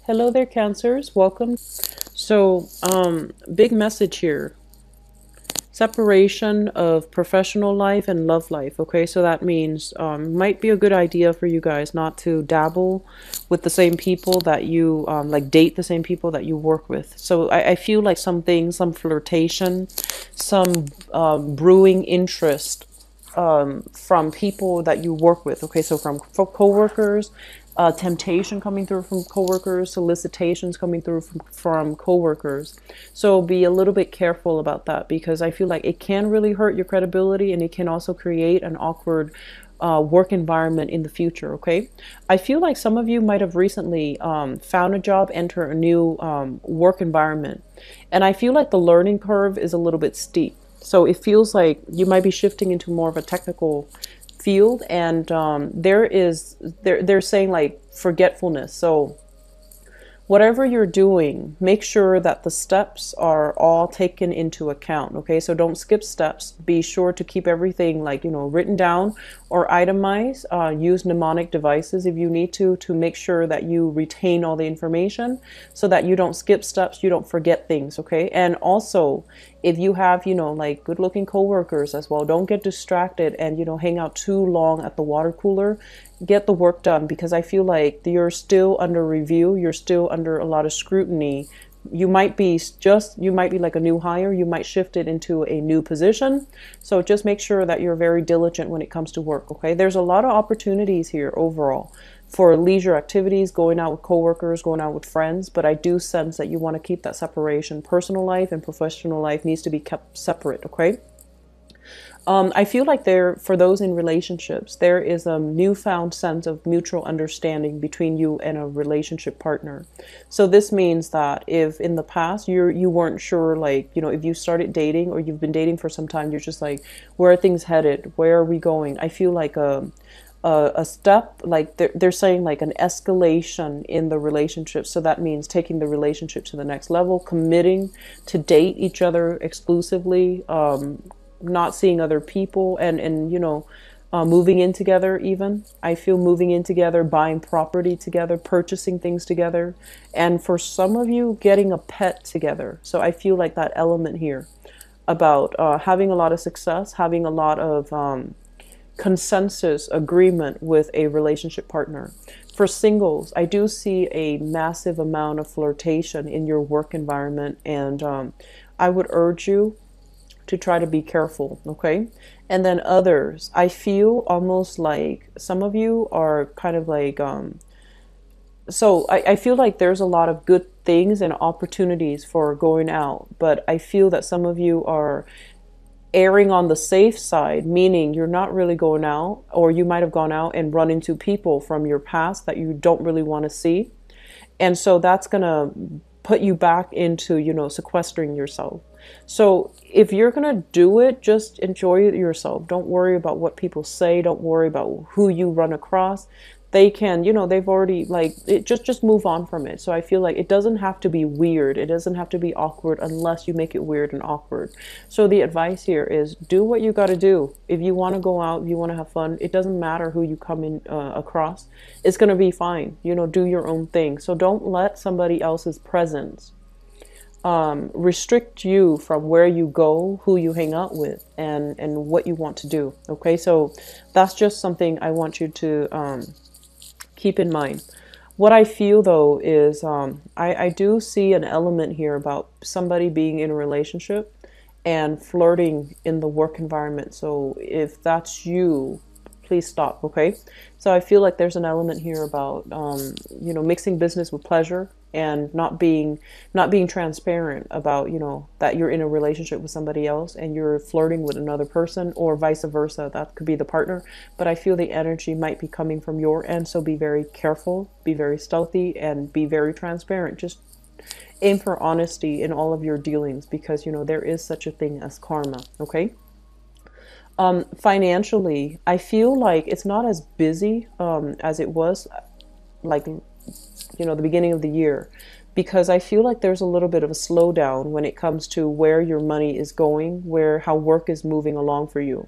Hello there, Cancers. Welcome. Big message here. Separation of professional life and love life. Okay, so that means might be a good idea for you guys not to dabble with the same people that you like date the same people that you work with. So I feel like some things, some flirtation, some brewing interest from people that you work with. Okay, so from coworkers, temptation coming through from coworkers, solicitations coming through from coworkers. So be a little bit careful about that because I feel like it can really hurt your credibility and it can also create an awkward work environment in the future. Okay, I feel like some of you might have recently found a job, enter a new work environment, and I feel like the learning curve is a little bit steep. So it feels like you might be shifting into more of a technical field, and they're saying like forgetfulness. So whatever you're doing, make sure that the steps are all taken into account. Okay, so don't skip steps. Be sure to keep everything like, written down or itemize. Use mnemonic devices if you need to make sure that you retain all the information so that you don't skip steps, you don't forget things. Okay, and also if you have, like good looking coworkers as well, don't get distracted and, hang out too long at the water cooler. Get the work done because I feel like you're still under review. You're still under a lot of scrutiny. You might be like a new hire. You might shift it into a new position. So just make sure that you're very diligent when it comes to work. Okay. There's a lot of opportunities here overall for leisure activities, going out with coworkers, going out with friends. But I do sense that you want to keep that separation. Personal life and professional life needs to be kept separate. Okay. I feel like for those in relationships, there is a newfound sense of mutual understanding between you and a relationship partner. So this means that if in the past you weren't sure, like, if you started dating or you've been dating for some time, you're just like, where are things headed? Where are we going? I feel like a step, like they're saying like an escalation in the relationship. So that means taking the relationship to the next level, committing to date each other exclusively, not seeing other people, and moving in together. Even I feel moving in together, buying property together, purchasing things together, and for some of you getting a pet together. So I feel like that element here about having a lot of success, having a lot of consensus agreement with a relationship partner. For singles, I do see a massive amount of flirtation in your work environment, and I would urge you to try to be careful. Okay. And then others, I feel almost like some of you are kind of like so I feel like there's a lot of good things and opportunities for going out, but I feel that some of you are erring on the safe side, meaning you're not really going out, or you might have gone out and run into people from your past that you don't really want to see. And so that's going to put you back into, sequestering yourself. So if you're going to do it, just enjoy it yourself. Don't worry about what people say. Don't worry about who you run across. They can, they've already like it, just move on from it. So I feel like it doesn't have to be weird. It doesn't have to be awkward unless you make it weird and awkward. So the advice here is do what you got to do. If you want to go out, if you want to have fun, it doesn't matter who you come in across. It's going to be fine. Do your own thing. So don't let somebody else's presence restrict you from where you go, who you hang out with, and what you want to do. Okay, so that's just something I want you to keep in mind. What I feel though is I do see an element here about somebody being in a relationship and flirting in the work environment. So if that's you, please stop. Okay, so I feel like there's an element here about mixing business with pleasure and not being transparent about that you're in a relationship with somebody else and you're flirting with another person, or vice versa. That could be the partner, but I feel the energy might be coming from your end. So be very careful, be very stealthy, and be very transparent. Just aim for honesty in all of your dealings because there is such a thing as karma. Okay. Financially, I feel like it's not as busy as it was, like, the beginning of the year, because I feel like there's a little bit of a slowdown when it comes to where your money is going, how work is moving along for you.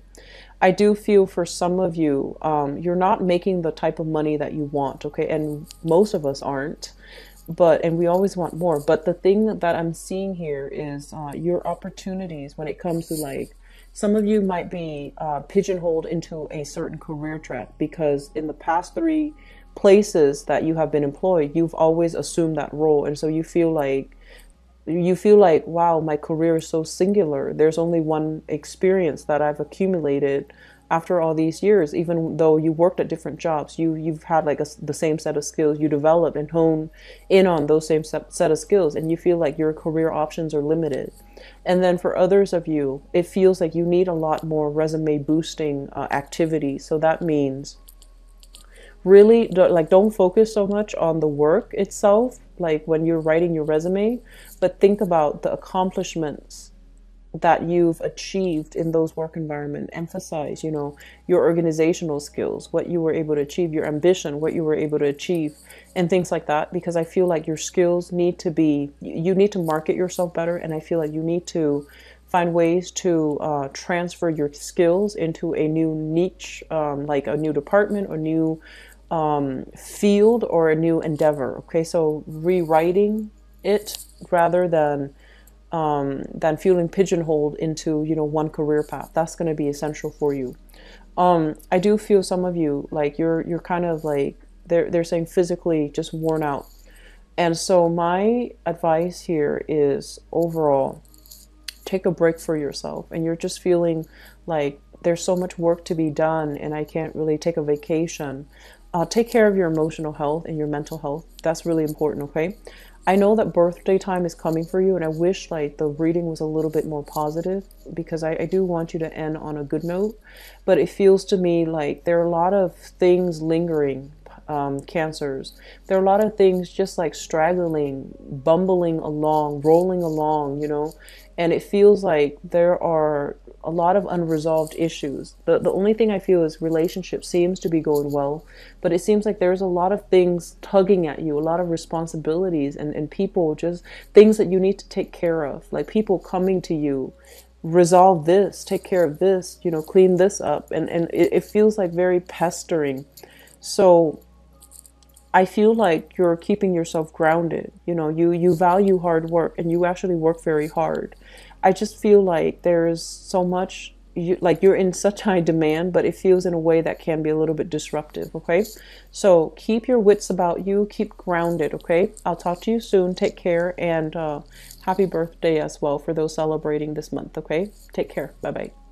I do feel for some of you, you're not making the type of money that you want, okay? And most of us aren't. and we always want more. But the thing that I'm seeing here is your opportunities when it comes to like, some of you might be pigeonholed into a certain career track because in the past 3 places that you have been employed, you've always assumed that role. And so you feel like, wow, my career is so singular. There's only one experience that I've accumulated after all these years. Even though you worked at different jobs, you've had like the same set of skills. You developed and honed in on those same set of skills, and you feel like your career options are limited. And then for others of you, it feels like you need a lot more resume boosting activity. So that means really don't focus so much on the work itself, like when you're writing your resume, but think about the accomplishments that you've achieved in those work environment. Emphasize, your organizational skills, what you were able to achieve, your ambition, what you were able to achieve, and things like that. Because I feel like your skills need to be, you need to market yourself better, and I feel like you need to find ways to transfer your skills into a new niche, like a new department or new field or a new endeavor. Okay, so rewriting it rather than feeling pigeonholed into one career path. That's going to be essential for you. I do feel some of you like you're kind of like they're saying physically just worn out, and so my advice here is overall take a break for yourself, and you're just feeling like there's so much work to be done and I can't really take a vacation. Take care of your emotional health and your mental health. That's really important, okay? I know that birthday time is coming for you, and I wish like the reading was a little bit more positive because I do want you to end on a good note. But it feels to me like there are a lot of things lingering, cancers. There are a lot of things just like straggling, bumbling along, rolling along, and it feels like there are a lot of unresolved issues. The only thing I feel is relationship seems to be going well, but it seems like there's a lot of things tugging at you, a lot of responsibilities and people, just things that you need to take care of, like people coming to you, resolve this, take care of this, clean this up. And it feels like very pestering. So I feel like you're keeping yourself grounded. You value hard work and you actually work very hard. I just feel like there's so much, you're in such high demand, but it feels in a way that can be a little bit disruptive, okay? So keep your wits about you, keep grounded, okay? I'll talk to you soon. Take care, and happy birthday as well for those celebrating this month, okay? Take care. Bye-bye.